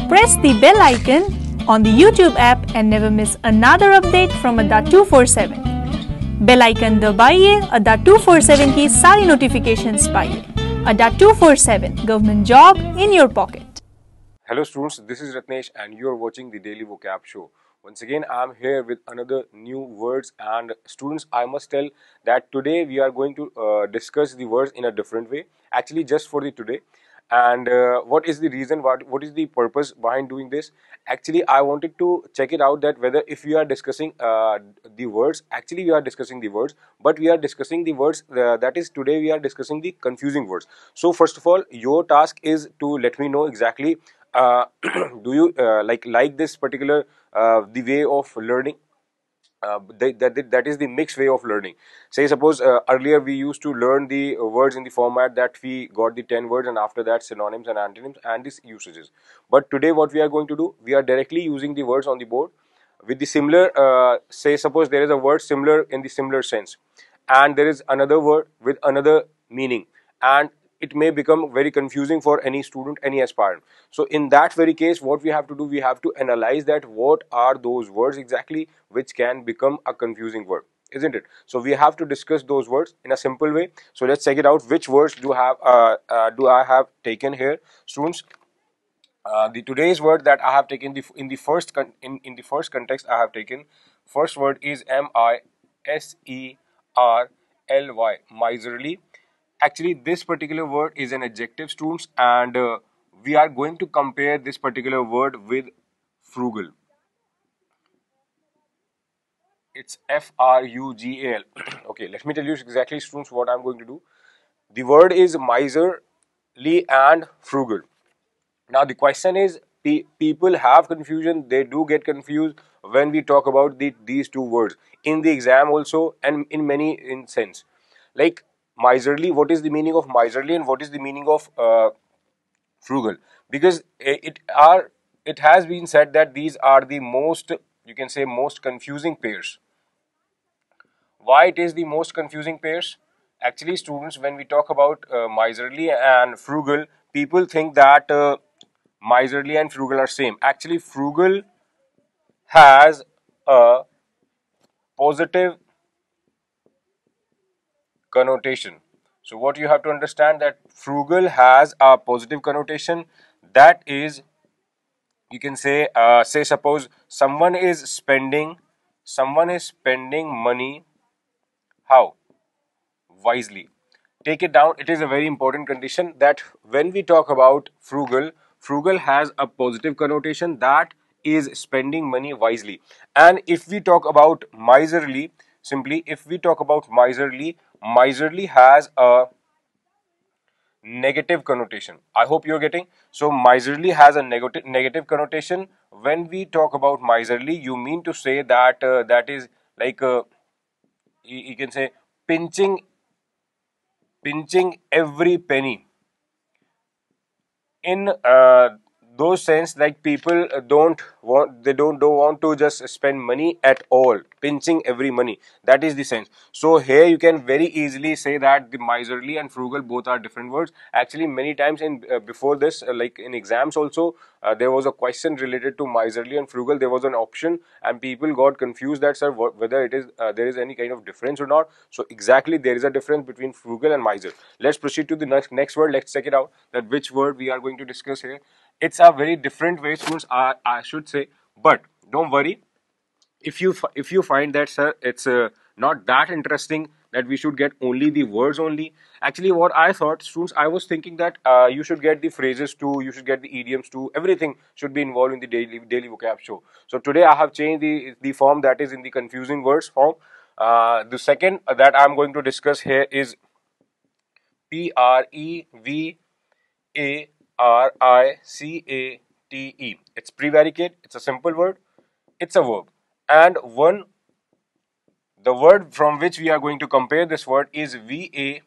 Press the bell icon on the YouTube app and never miss another update from Adda247. Bell icon दबाइए, Adda247 की सारी notifications पाइए. Adda247, government job in your pocket. Hello students, this is Ratnesh and you are watching the Daily Vocab Show. Once again, I am here with another new words, and students, I must tell that today we are going to discuss the words in a different way, actually just for the today. And what is the reason, what is the purpose behind doing this? Actually, I wanted to check it out that whether if we are discussing the words, actually we are discussing the words, but we are discussing the words, that is today we are discussing the confusing words. So first of all, your task is to let me know exactly do you like this particular the way of learning, that is the mixed way of learning. Say suppose earlier we used to learn the words in the format that we got the 10 words and after that synonyms and antonyms and these usages. But today what we are going to do, we are directly using the words on the board with the similar say suppose there is a word similar in the similar sense and there is another word with another meaning, and it may become very confusing for any student, any aspirant. So in that very case, what we have to do, we have to analyze that what are those words exactly which can become a confusing word, isn't it? So we have to discuss those words in a simple way. So let's check it out. Which words do I have taken here, students? The today's word that I have taken in the first context I have taken. First word is miserly, miserly. Actually, this particular word is an adjective, students, and we are going to compare this particular word with frugal. It's frugal. Okay, let me tell you exactly, students, what I'm going to do. The word is miserly and frugal. Now the question is, people have confusion, they do get confused when we talk about these two words in the exam also and in many sense. Like miserly, what is the meaning of miserly and what is the meaning of frugal? Because it has been said that these are the most, you can say, most confusing pairs. Why it is the most confusing pairs? Actually, students, when we talk about miserly and frugal, people think that miserly and frugal are same. Actually, frugal has a positive connotation. So what you have to understand, that frugal has a positive connotation, that is, you can say say suppose someone is spending money how? Wisely. Take it down. It is a very important condition that when we talk about frugal has a positive connotation, that is spending money wisely. And if we talk about miserly, simply if we talk about miserly has a negative connotation. I hope you're getting. So miserly has a negative connotation. When we talk about miserly, you mean to say that that is like you can say pinching every penny in those sense, like people don't want to just spend money at all, pinching every money, that is the sense. So here you can very easily say that the miserly and frugal both are different words. Actually, many times in before this like in exams also there was a question related to miserly and frugal. There was an option and people got confused that, sir, whether it is there is any kind of difference or not. So exactly, there is a difference between frugal and miser. Let's proceed to the next word. Let's check it out, that which word we are going to discuss here. It's a very different way, students, I should say, but don't worry. If you find that, sir, it's not that interesting, that we should get only the words only. Actually, what I thought, students, I was thinking that you should get the phrases too, you should get the idioms too. Everything should be involved in the daily vocab show. So today I have changed the form, that is in the confusing words form. The second that I'm going to discuss here is prevaricae. It's prevaricate. It's a simple word. It's a verb. And the word from which we are going to compare this word is variance.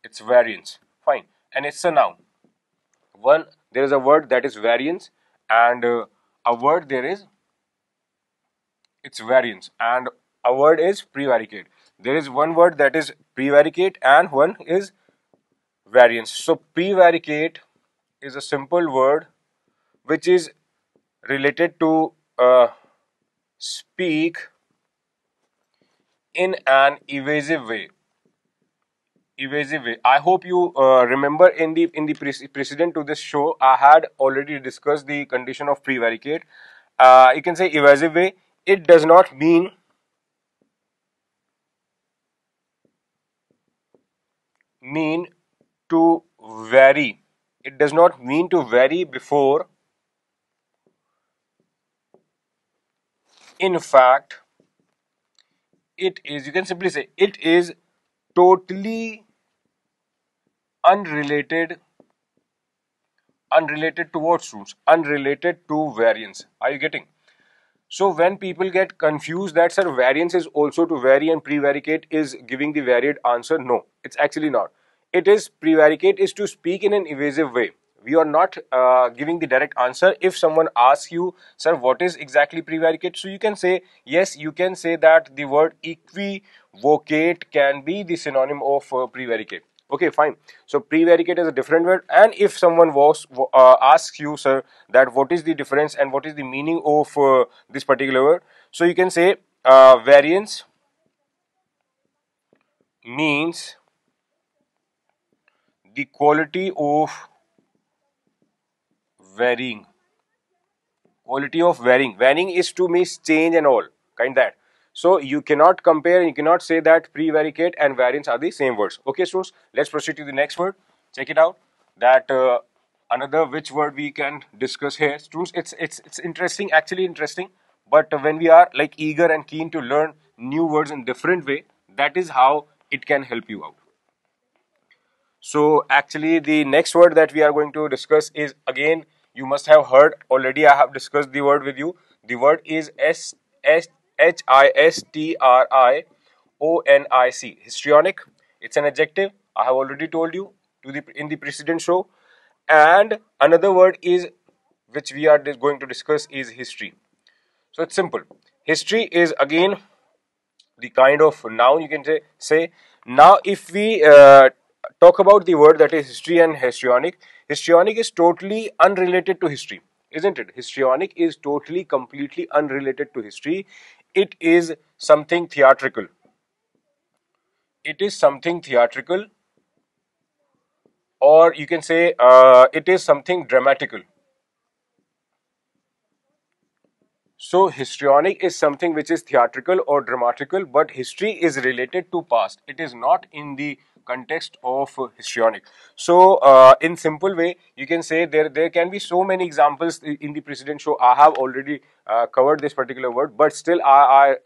It's variance. Fine. And it's a noun. There is a word that is variance, and a word there is it's variance, and a word is prevaricate. There is one word that is prevaricate and one is variance. So prevaricate is a simple word which is related to speak in an evasive way. Evasive way. I hope you remember in the precedent to this show, I had already discussed the condition of prevaricate. You can say evasive way. It does not mean to vary. It does not mean to vary before. In fact, it is. You can simply say it is totally unrelated. Unrelated to what, students? Unrelated to variance. Are you getting? So when people get confused that sir variance is also to vary and prevaricate is giving the varied answer, no, it's actually not. It is prevaricate is to speak in an evasive way. We are not giving the direct answer. If someone asks you, sir, what is exactly prevaricate? So you can say, yes, you can say that the word equivocate can be the synonym of prevaricate. Okay, fine. So prevaricate is a different word. And if someone asks you, sir, that what is the difference and what is the meaning of this particular word, so you can say variance means the quality of varying. Quality of varying. Varying is to means change and all kind that. So you cannot compare. You cannot say that prevaricate and variance are the same words. Okay, students. Let's proceed to the next word. Check it out. That another which word we can discuss here, students. It's interesting. Actually interesting. But when we are like eager and keen to learn new words in different way, that is how it can help you out. So actually the next word that we are going to discuss is, again, you must have heard already, I have discussed the word with you. The word is histrionic. Histrionic. It's an adjective. I have already told you in the precedent show. And another word is which we are going to discuss is history. So it's simple. History is again the kind of noun, you can say. Now if we talk about the word that is history and histrionic, histrionic is totally unrelated to history, isn't it? Histrionic is totally completely unrelated to history. It is something theatrical. It is something theatrical, or you can say it is something dramatical. So histrionic is something which is theatrical or dramatical, but history is related to past. It is not in the context of histrionic. So in simple way, you can say there can be so many examples in the precedent show. I have already covered this particular word, but still I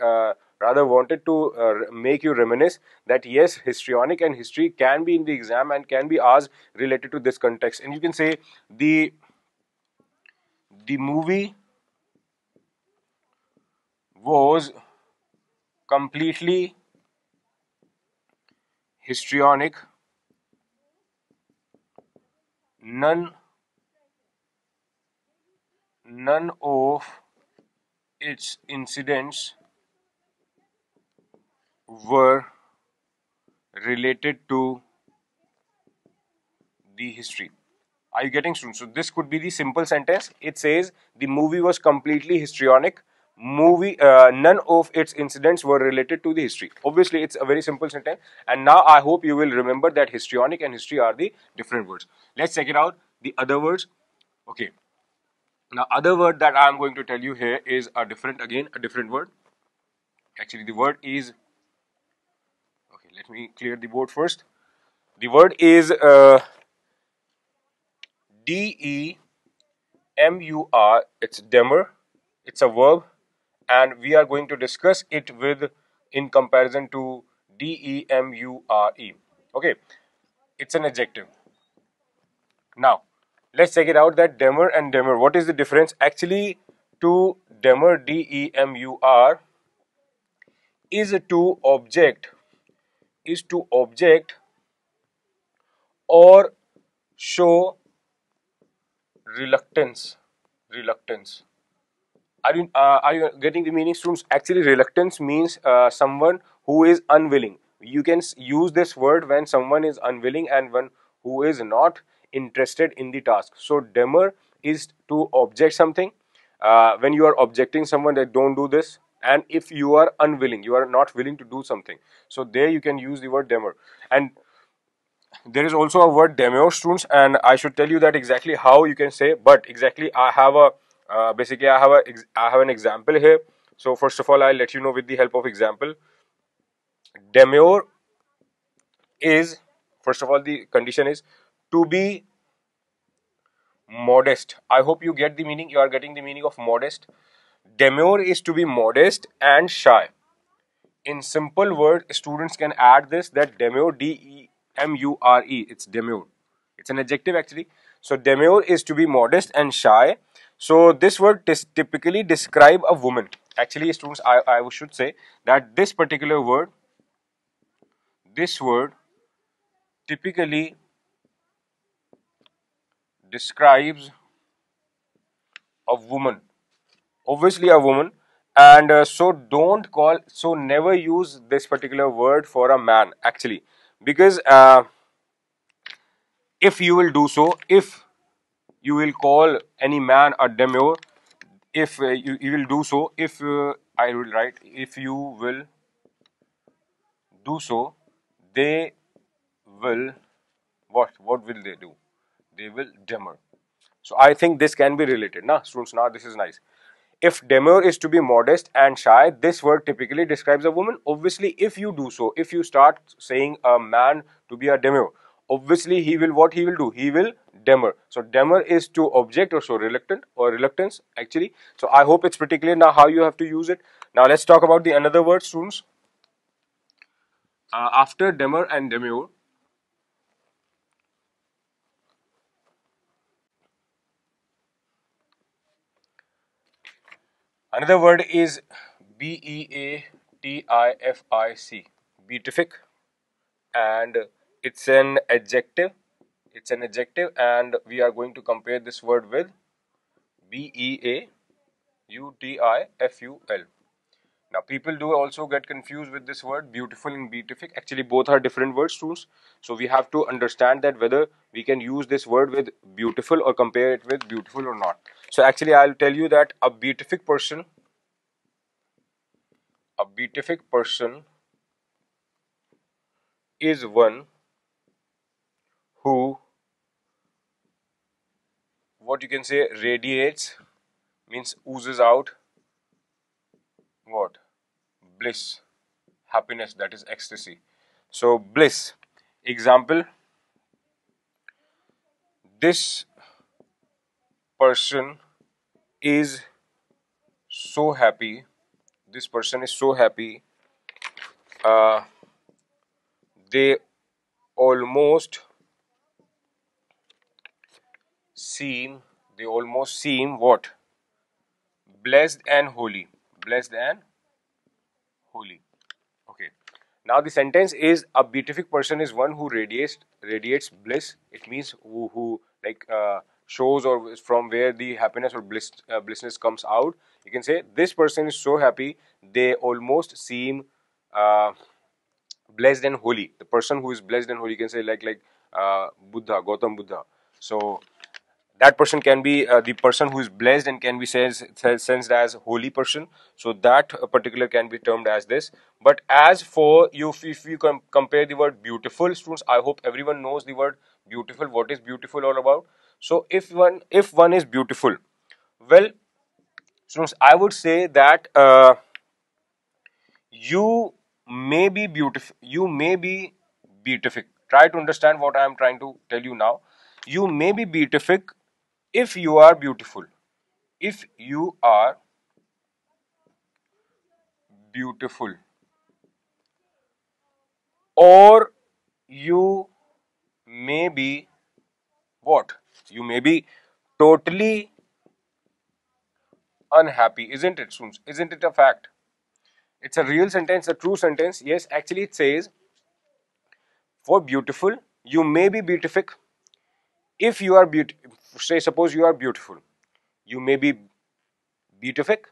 rather wanted to make you reminisce that yes, histrionic and history can be in the exam and can be asked related to this context. And you can say the movie was completely histrionic. None of its incidents were related to the history. Are you getting, students? So this could be the simple sentence. It says the movie was completely histrionic. None of its incidents were related to the history. Obviously, it's a very simple sentence. And now I hope you will remember that histrionic and history are the different words. Let's check it out. The other words. Okay. Now, other word that I am going to tell you here is a different word. Actually, the word is, okay, let me clear the board first. The word is DEMUR. It's demur. It's a verb, and we are going to discuss it with in comparison to DEMURE. Okay, it's an adjective. Now, let's check it out that demur and demur. What is the difference? Actually, to demur, DEMUR, is to object or show reluctance. Reluctance. Are you getting the meaning, students? Actually, reluctance means someone who is unwilling. You can use this word when someone is unwilling and one who is not interested in the task. So demur is to object something. When you are objecting someone that don't do this, and if you are unwilling, you are not willing to do something, so there you can use the word demur. And there is also a word demure, students, and I should tell you that exactly how you can say, but exactly I have a basically I have an example here. So first of all, I'll let you know with the help of example. Demure is, first of all, the condition is to be modest. I hope you get the meaning. You are getting the meaning of modest. Demure is to be modest and shy. In simple word, students can add this, that demure, D-E-M-U-R-E, it's demure. It's an adjective actually. So demure is to be modest and shy. So this word typically describe a woman. Actually, students, I should say that this particular word, this word typically describes a woman, obviously a woman. And so don't call, so never use this particular word for a man actually, because if you will do so, if you will call any man a demure, if you will do so, if I will write, if you will do so, they will, what will they do? They will demur. So I think this can be related. Now, students, now this is nice. If demure is to be modest and shy, this word typically describes a woman. Obviously, if you do so, if you start saying a man to be a demure, obviously he will, what he will do? He will demur. So demur is to object or show reluctant or reluctance actually. So I hope it's pretty clear now how you have to use it. Now let's talk about the another word, students. After demur and demure, another word is beatific, beatific, and it's an adjective. It's an adjective, and we are going to compare this word with beautiful. Now, people do also get confused with this word beautiful and beatific. Actually, both are different words, students. So we have to understand that whether we can use this word with beautiful or compare it with beautiful or not. So actually, I'll tell you that a beatific person is one who, what you can say, radiates, means oozes out what? Bliss, happiness, that is ecstasy. So bliss. Example, this person is so happy. This person is so happy. Uh, they almost seem what? Blessed and holy. Blessed and holy. Okay. Now the sentence is a beatific person is one who radiates bliss. It means who like shows or from where the happiness or blissness comes out. You can say this person is so happy they almost seem uh, blessed and holy. The person who is blessed and holy, you can say like Buddha, Gautam Buddha. So that person can be the person who is blessed and can be sensed as holy person. So that particular can be termed as this. But as for you, if you compare the word beautiful, students, I hope everyone knows the word beautiful. What is beautiful all about? So if one is beautiful, well, students, I would say that you may be beautiful. You may be beatific. Try to understand what I am trying to tell you now. You may be beatific if you are beautiful. If you are beautiful, or you may be what? You may be totally unhappy, isn't it, students? Isn't it a fact? It's a real sentence, a true sentence. Yes, actually, it says for beautiful, you may be beatific if you are beautiful. Say, suppose you are beautiful, you may be beatific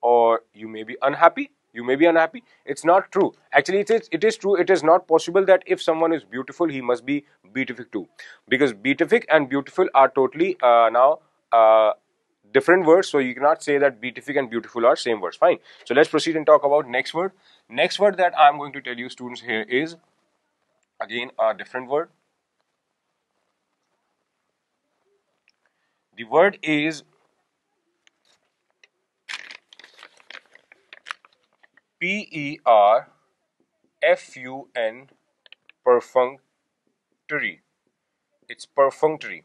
or you may be unhappy. You may be unhappy. It's not true. Actually, it is true. It is not possible that if someone is beautiful, he must be beatific too, because beatific and beautiful are totally now different words. So you cannot say that beatific and beautiful are same words. Fine. So let's proceed and talk about next word. Next word that I'm going to tell you, students, here is again a different word. The word is PERFUN, perfunctory. It's perfunctory.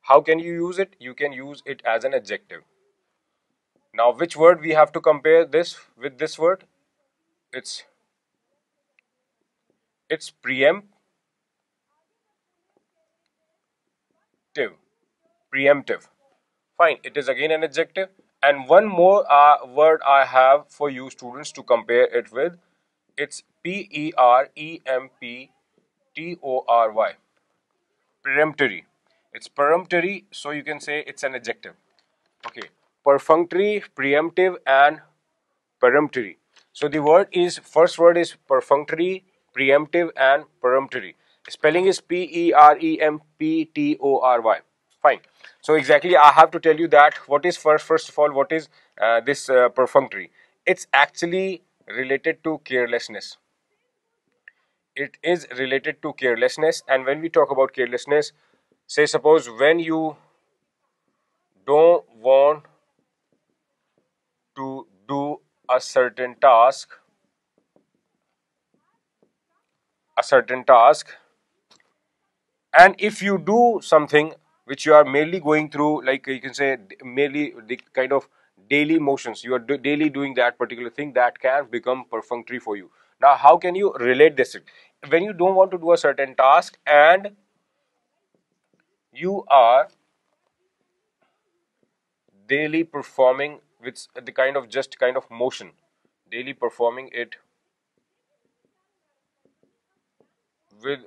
How can you use it? You can use it as an adjective. Now, which word we have to compare this with this word? It's preemptive. Preemptive. Fine. It is again an adjective. And one more word I have for you students to compare it with. It's PEREMPTORY. Peremptory. It's peremptory, so you can say it's an adjective. Okay. Perfunctory, preemptive, and peremptory. So the first word is perfunctory, preemptive, and peremptory. Spelling is PEREMPTORY. Fine. So exactly, I have to tell you that what is first of all, what is this perfunctory? It's actually related to carelessness. It is related to carelessness, and when we talk about carelessness, say suppose when you don't want to do a certain task, and if you do something which you are merely going through, like you can say merely the kind of daily motions, you are daily doing that particular thing, that can become perfunctory for you. Now how can you relate this? When you don't want to do a certain task and you are daily performing with the kind of just kind of motion, daily performing it with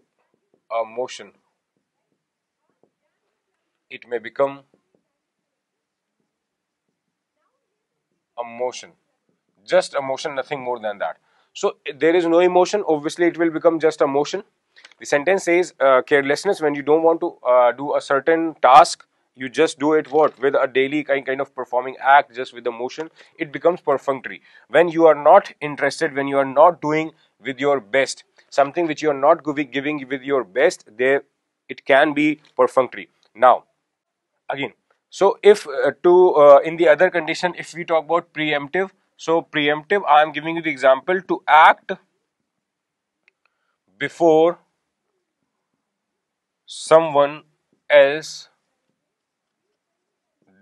a motion, it may become a motion, just a motion, nothing more than that. So there is no emotion, obviously it will become just a motion. The sentence says carelessness, when you don't want to do a certain task, you just do it what with a daily kind of performing act, just with the motion, it becomes perfunctory. When you are not interested, when you are not doing with your best, something which you are not giving with your best, there it can be perfunctory. Now again, so if in the other condition, if we talk about preemptive, so preemptive, I am giving you the example: to act before someone else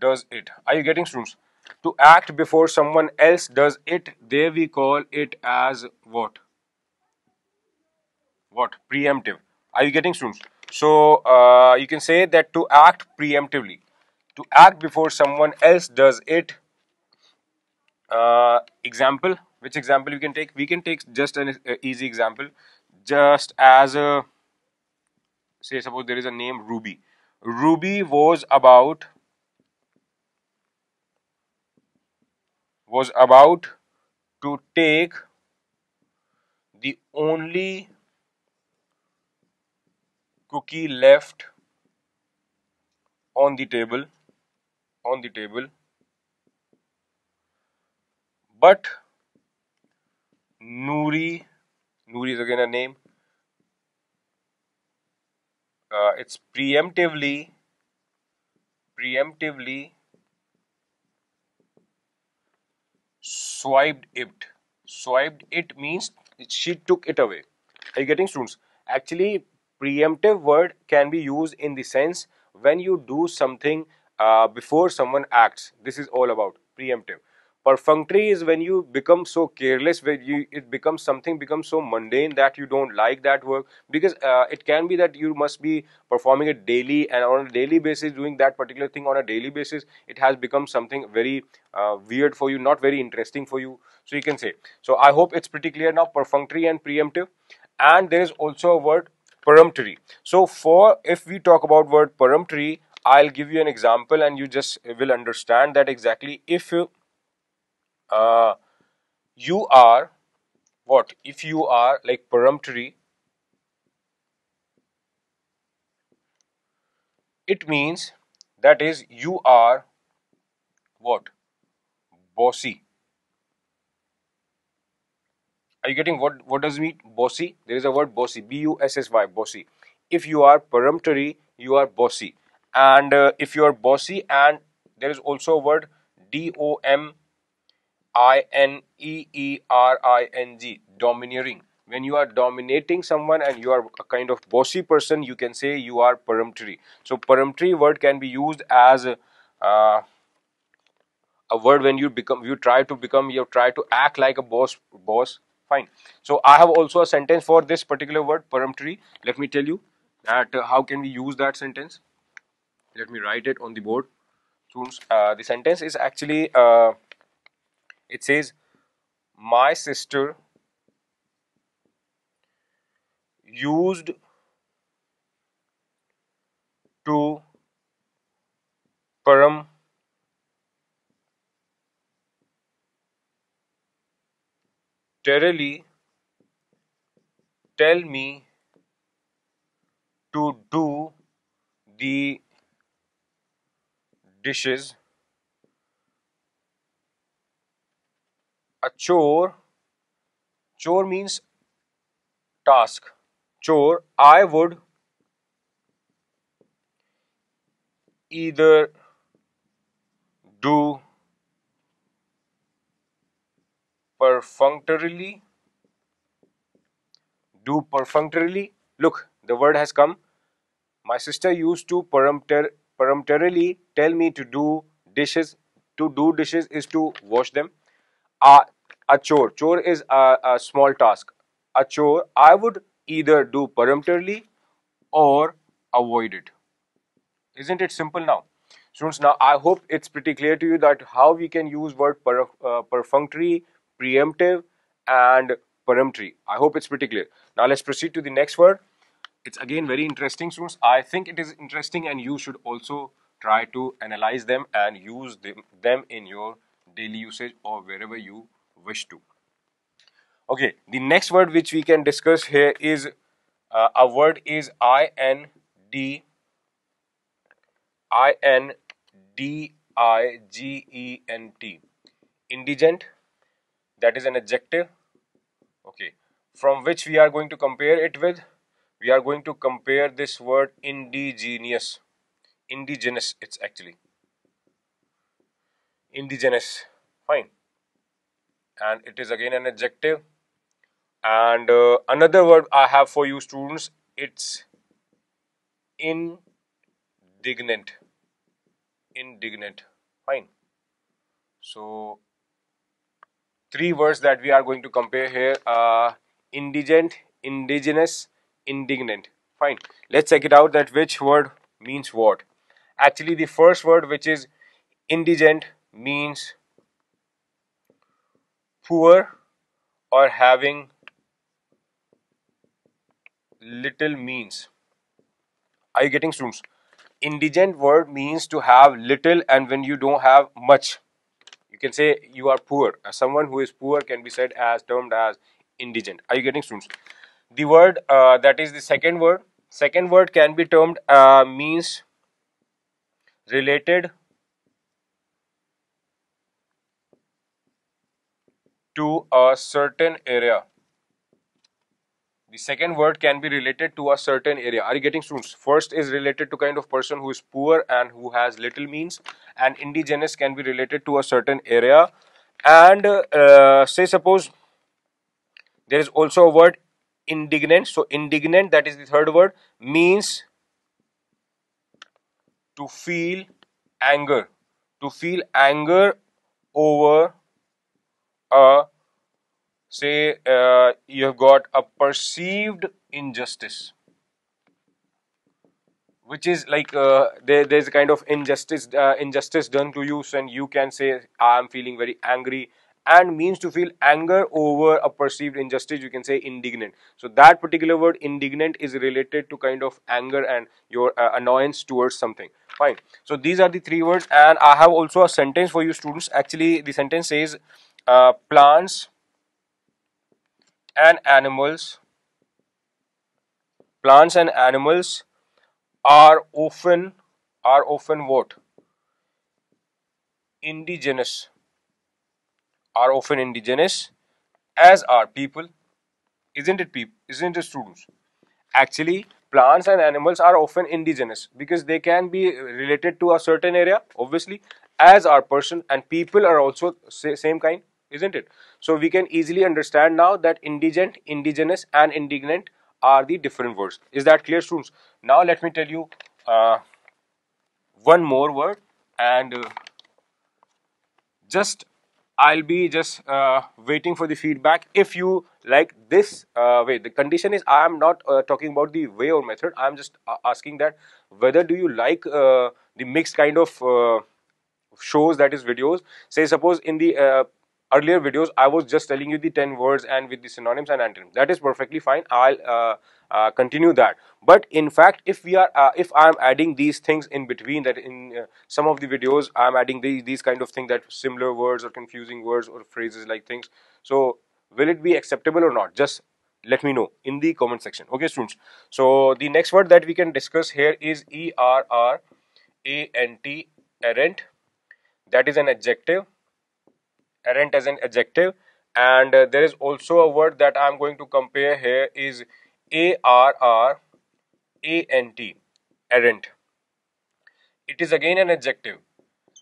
does it. Are you getting, students? To act before someone else does it, there we call it as what? Preemptive. Are you getting, students? So you can say that to act preemptively, to act before someone else does it. Example, which example we can take? We can take just an easy example, just as a, say suppose there is a name Ruby. Ruby was about to take the only cookie left on the table, but Noori is again a name, it's preemptively swiped it. Swiped it means she took it away. Are you getting, students? Actually, preemptive word can be used in the sense when you do something before someone acts. This is all about preemptive. Perfunctory is when you become so careless, when it becomes something becomes so mundane that you don't like that work, because it can be that you must be performing it daily, and on a daily basis doing that particular thing on a daily basis, it has become something very weird for you, not very interesting for you. So you can say, so I hope it's pretty clear now, perfunctory and preemptive. And there is also a word peremptory. So for if we talk about word peremptory, I'll give you an example and you just will understand that exactly. If You are what? If you are like peremptory, it means that is you are what? Bossy. Are you getting what does it mean? Bossy? There is a word bossy. B-U-S-S-Y, bossy. If you are peremptory, you are bossy. And if you are bossy, and there is also a word D-O-M-I-N-E-E-R-I-N-G, domineering. When you are dominating someone and you are a kind of bossy person, you can say you are peremptory. So peremptory word can be used as a word when you try to become, you try to act like a boss. Fine. So I have also a sentence for this particular word peremptory. Let me tell you that how can we use that sentence. Let me write it on the board. Students, the sentence is actually it says, my sister used to peremptorily tell me to do the dishes. A chore means task. Chore, I would either do perfunctorily. Look, the word has come. My sister used to peremptorily tell me to do dishes. To do dishes is to wash them. A, a chore is a small task. A chore I would either do peremptorily or avoid it. Isn't it simple now? Students, now I hope it's pretty clear to you that how we can use word perfunctory, preemptive and peremptory. I hope it's pretty clear. Now let's proceed to the next word. It's again very interesting, students. I think it is interesting and you should also try to analyze them and use them in your daily usage or wherever you wish to. Okay, the next word which we can discuss here is a word is indigent. Indigent, that is an adjective. Okay, from which we are going to compare it with? We are going to compare this word indigenous. Indigenous, it's actually indigenous. Fine, and it is again an adjective. And another word I have for you, students, it's indignant. Indignant. Fine. So three words that we are going to compare here are indigent, indigenous, indignant. Fine. Let's check it out that which word means what. Actually, the first word, which is indigent, means poor or having little means. Are you getting, students? Indigent word means to have little, and when you don't have much, you can say you are poor. Someone who is poor can be said as termed as indigent. Are you getting, students? The word that is the second word. Second word can be termed means related to a certain area. The second word can be related to a certain area. Are you getting, students? First is related to kind of person who is poor and who has little means, and indigenous can be related to a certain area. And say suppose there is also a word indignant. So indignant, that is the third word, means to feel anger. To feel anger over a, say you have got a perceived injustice, which is like there's a kind of injustice done to you, and you can say I am feeling very angry, and means to feel anger over a perceived injustice, you can say indignant. So that particular word indignant is related to kind of anger and your annoyance towards something. Fine. So these are the three words, and I have also a sentence for you, students. Actually, the sentence says plants and animals, plants and animals are often what? Indigenous, are often indigenous, as are people. Isn't it, people? Isn't it, students? Actually, plants and animals are often indigenous because they can be related to a certain area, obviously, as are person, and people are also same kind, isn't it? So we can easily understand now that indigent, indigenous, and indignant are the different words. Is that clear, students? Now let me tell you one more word, and just I'll be just waiting for the feedback. If you like this way, the condition is I am not talking about the way or method. I am just asking that whether do you like the mixed kind of shows, that is videos. Say suppose in the earlier videos I was just telling you the 10 words and with the synonyms and antonyms. That is perfectly fine. I'll continue that. But in fact, if we are if I am adding these things in between, that in some of the videos I am adding these kind of things, that similar words or confusing words or phrases like things, so will it be acceptable or not? Just let me know in the comment section. Okay, students. So the next word that we can discuss here is errant, errant. That is an adjective. Errant as an adjective. And there is also a word that I am going to compare here is arrant, errant. It is again an adjective.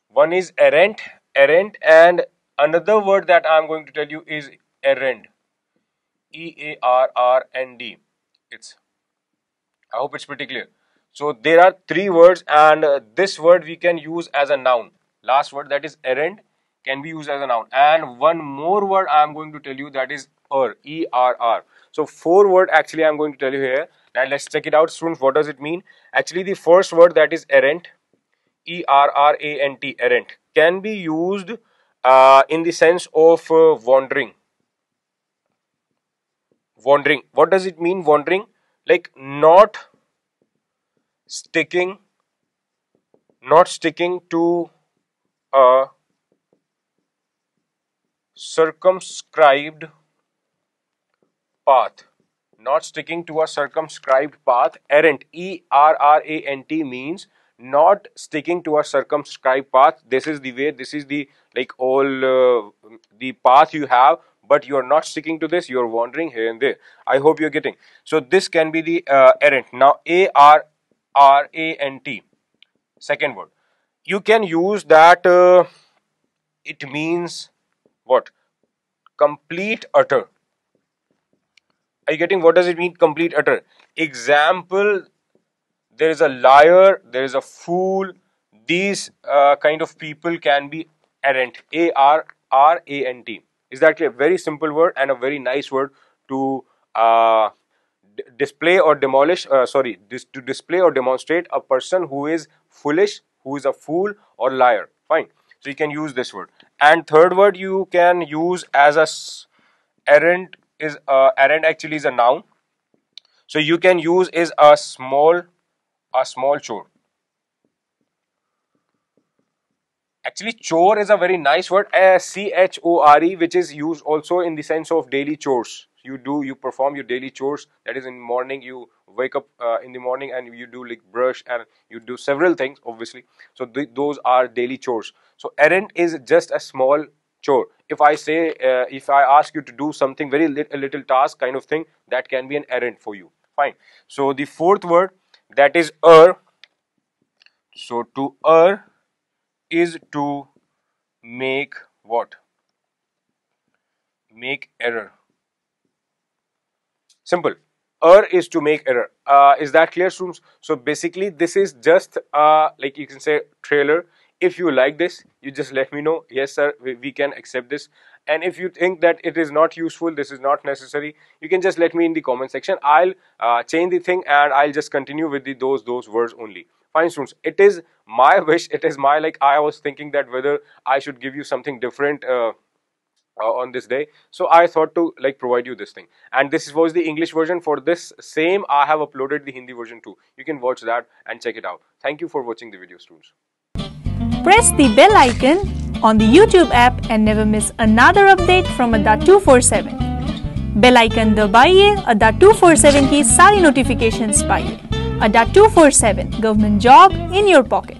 One is errant, and another word that I am going to tell you is errand, EARRND. It's, I hope it's pretty clear. So there are three words, and this word we can use as a noun. Last word, that is errand, can be used as a noun. And one more word I am going to tell you, that is ERR. So four word actually I am going to tell you here. Now let's check it out, students. What does it mean? Actually, the first word, that is errant, ERRANT, errant, can be used in the sense of wandering. Wandering. What does it mean, wandering? Like not sticking to a circumscribed path. Not sticking to a circumscribed path. Errant, ERRANT, means not sticking to a circumscribed path. This is the way, this is the like all the path you have, but you are not sticking to this, you are wandering here and there. I hope you're getting. So this can be the errant. Now ARRANT, second word, you can use that it means what? Complete, utter. Are you getting? What does it mean, complete, utter? Example, there is a liar, there is a fool. These kind of people can be errant, ARRANT. Is that clear? Very simple word and a very nice word to display or demolish, to display or demonstrate a person who is foolish, who is a fool or liar. Fine. So you can use this word. And third word you can use as a errant is errant actually is a noun. So you can use is a small chore. Actually, chore is a very nice word, CHORE, which is used also in the sense of daily chores. You perform your daily chores. That is, in the morning you wake up in the morning and you do like brush and you do several things, obviously. So those are daily chores. So errand is just a small chore. If I say, if I ask you to do something very little task kind of thing, that can be an errand for you. Fine. So the fourth word, that is err. So to err is to make what? Make error. Simple. Err is to make error. Is that clear, students? So basically this is just like you can say trailer. If you like this, you just let me know. Yes sir, we can accept this. And if you think that it is not useful, this is not necessary, you can just let me in the comment section. I'll change the thing and I'll just continue with those words only. Fine, students. It is my wish, it is my, like, I was thinking that whether I should give you something different on this day, so I thought to like provide you this thing. And this was the English version. For this same, I have uploaded the Hindi version too. You can watch that and check it out. Thank you for watching the video, students. Press the bell icon on the YouTube app and never miss another update from Adda247. Bell icon दबाइए, अड्डा 247 की सारी notifications पाइए। Adda 247 government job in your pocket.